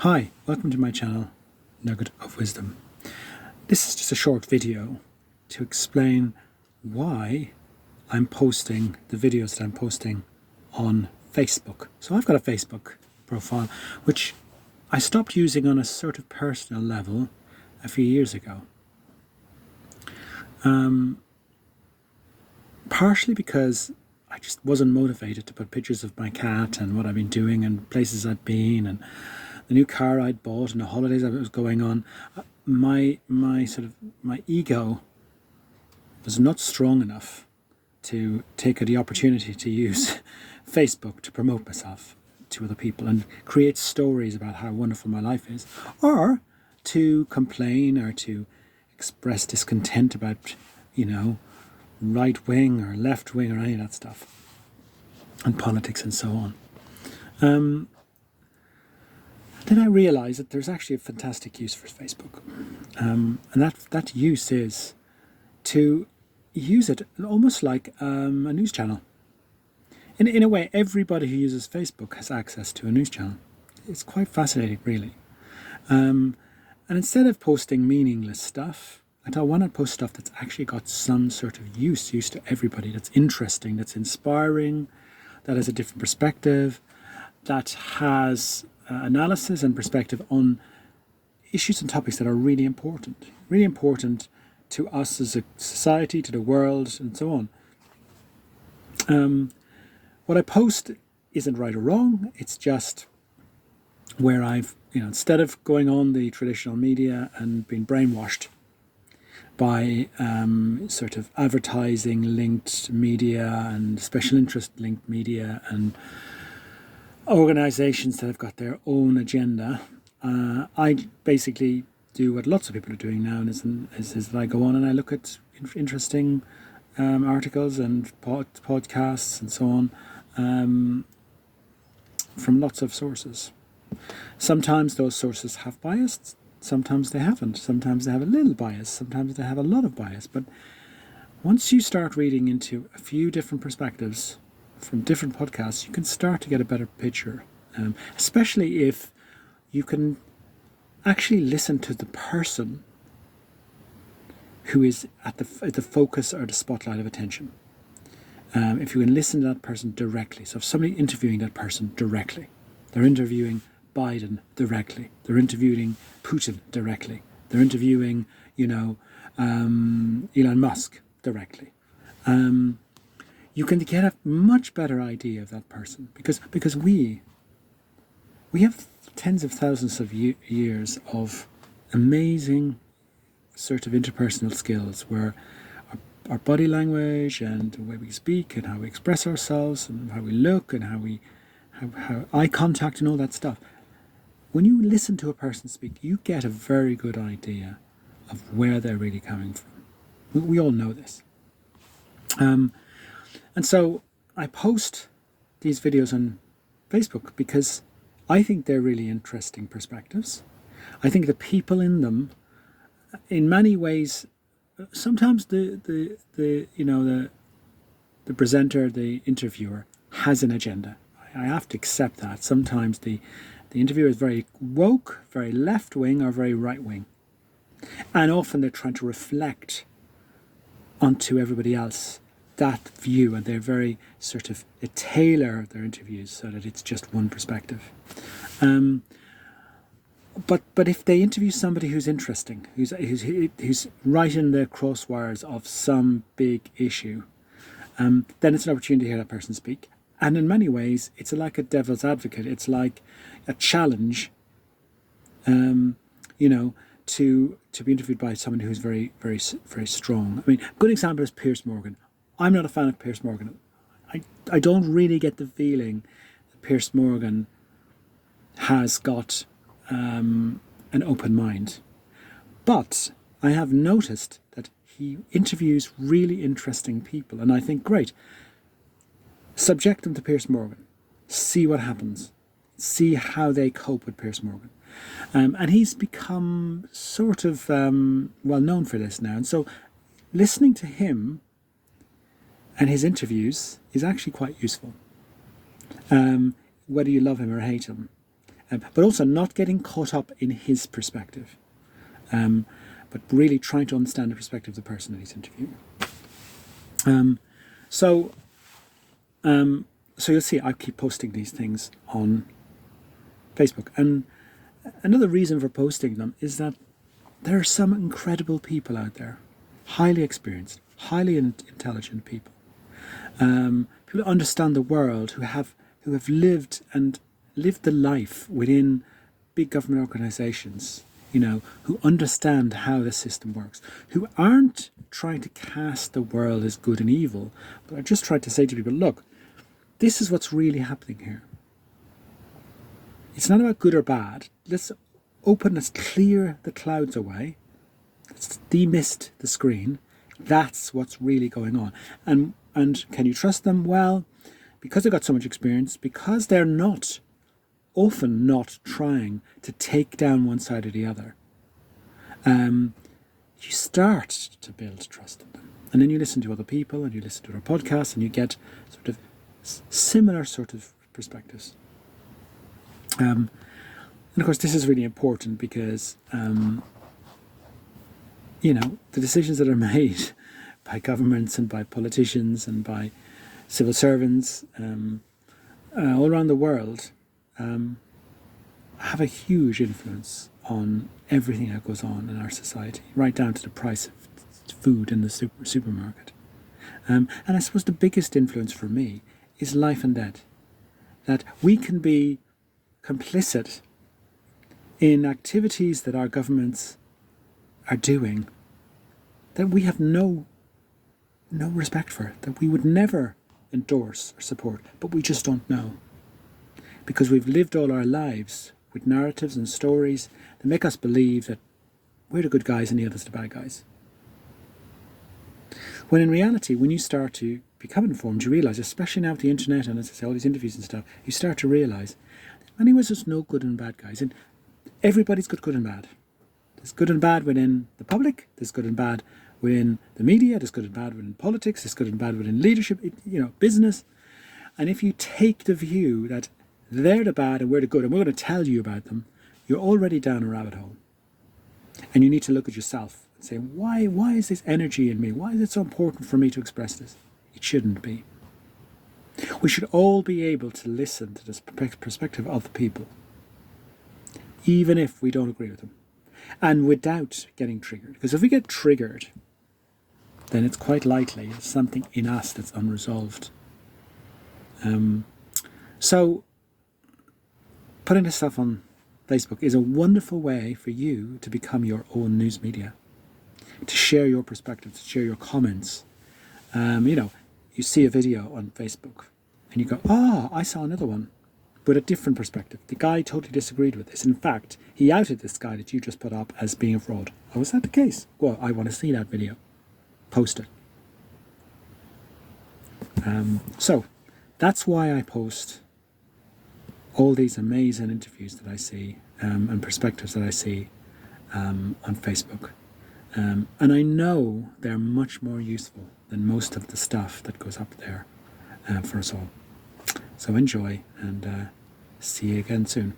Hi, welcome to my channel, Nugget of Wisdom. This is just a short video to explain why I'm posting the videos that I'm posting on Facebook. So I've got a Facebook profile, which I stopped using on a sort of personal level a few years ago. Partially because I just wasn't motivated to put pictures of my cat and what I've been doing and places I've been and the new car I'd bought and the holidays I was going on. My ego was not strong enough to take the opportunity to use Facebook to promote myself to other people and create stories about how wonderful my life is, or to complain or to express discontent about, right wing or left wing or any of that stuff, and politics and so on. Then I realised that there's actually a fantastic use for Facebook, and that use is to use it almost like a news channel. In a way, everybody who uses Facebook has access to a news channel. It's quite fascinating, really. And instead of posting meaningless stuff, I thought, why not post stuff that's actually got some sort of use to everybody, that's interesting, that's inspiring, that has a different perspective, that has analysis and perspective on issues and topics that are really important to us as a society, to the world, and so on. What I post isn't right or wrong. It's just where I've, instead of going on the traditional media and being brainwashed by sort of advertising linked media and special interest linked media and organisations that have got their own agenda, I basically do what lots of people are doing now, and is that I go on and I look at interesting articles and podcasts and so on from lots of sources. Sometimes those sources have bias, sometimes they haven't. Sometimes they have a little bias, sometimes they have a lot of bias. But once you start reading into a few different perspectives from different podcasts, you can start to get a better picture, especially if you can actually listen to the person who is at the focus or the spotlight of attention. If you can listen to that person directly. So if somebody interviewing that person directly, they're interviewing Biden directly, they're interviewing Putin directly, they're interviewing, Elon Musk directly. You can get a much better idea of that person because we have tens of thousands of years of amazing sort of interpersonal skills where our body language and the way we speak and how we express ourselves and how we look and how eye contact and all that stuff. When you listen to a person speak, you get a very good idea of where they're really coming from. We all know this. And so I post these videos on Facebook because I think they're really interesting perspectives. I think the people in them, in many ways, sometimes the presenter, the interviewer, has an agenda. I have to accept that. Sometimes the interviewer is very woke, very left-wing, or very right-wing. And often they're trying to reflect onto everybody else that view, and they're very sort of tailor their interviews so that it's just one perspective. But if they interview somebody who's interesting, who's right in the crosswires of some big issue, then it's an opportunity to hear that person speak. And in many ways, it's like a devil's advocate. It's like a challenge, to be interviewed by someone who's very, very, very strong. I mean, a good example is Piers Morgan. I'm not a fan of Piers Morgan. I don't really get the feeling that Piers Morgan has got an open mind. But I have noticed that he interviews really interesting people, and I think, great, subject them to Piers Morgan, see what happens, see how they cope with Piers Morgan. And he's become sort of well known for this now. And so listening to him and his interviews is actually quite useful, whether you love him or hate him. but also not getting caught up in his perspective, but really trying to understand the perspective of the person that he's interviewing. So you'll see I keep posting these things on Facebook. And another reason for posting them is that there are some incredible people out there, highly experienced, highly intelligent people, people who understand the world, who have lived the life within big government organisations, who understand how the system works, who aren't trying to cast the world as good and evil, but are just trying to say to people, look, this is what's really happening here. It's not about good or bad. Let's clear the clouds away. Let's demist the screen. That's what's really going on. And can you trust them? Well, because they've got so much experience, because they're often not trying to take down one side or the other, you start to build trust in them. And then you listen to other people and you listen to their podcasts and you get sort of similar sort of perspectives. And of course, this is really important because, the decisions that are made by governments and by politicians and by civil servants all around the world have a huge influence on everything that goes on in our society, right down to the price of food in the supermarket. And I suppose the biggest influence for me is life and death. That we can be complicit in activities that our governments are doing that we have no respect for, that we would never endorse or support, but we just don't know. Because we've lived all our lives with narratives and stories that make us believe that we're the good guys and the others the bad guys. When in reality, when you start to become informed, you realise, especially now with the internet and as I say, all these interviews and stuff, you start to realise that many ways there's no good and bad guys. And everybody's got good and bad. There's good and bad within the public, there's good and bad within the media, there's good and bad within politics, there's good and bad within leadership, business. And if you take the view that they're the bad and we're the good and we're going to tell you about them, you're already down a rabbit hole. And you need to look at yourself and say, why is this energy in me? Why is it so important for me to express this? It shouldn't be. We should all be able to listen to this perspective of the people, even if we don't agree with them, and without getting triggered. Because if we get triggered, then it's quite likely there's something in us that's unresolved. So putting this stuff on Facebook is a wonderful way for you to become your own news media, to share your perspective, to share your comments. You see a video on Facebook and you go, I saw another one with a different perspective. The guy totally disagreed with this. In fact, he outed this guy that you just put up as being a fraud. Oh, is that the case? Well, I want to see that video. Post it. So that's why I post all these amazing interviews that I see and perspectives that I see on Facebook. And I know they're much more useful than most of the stuff that goes up there for us all. So enjoy and see you again soon.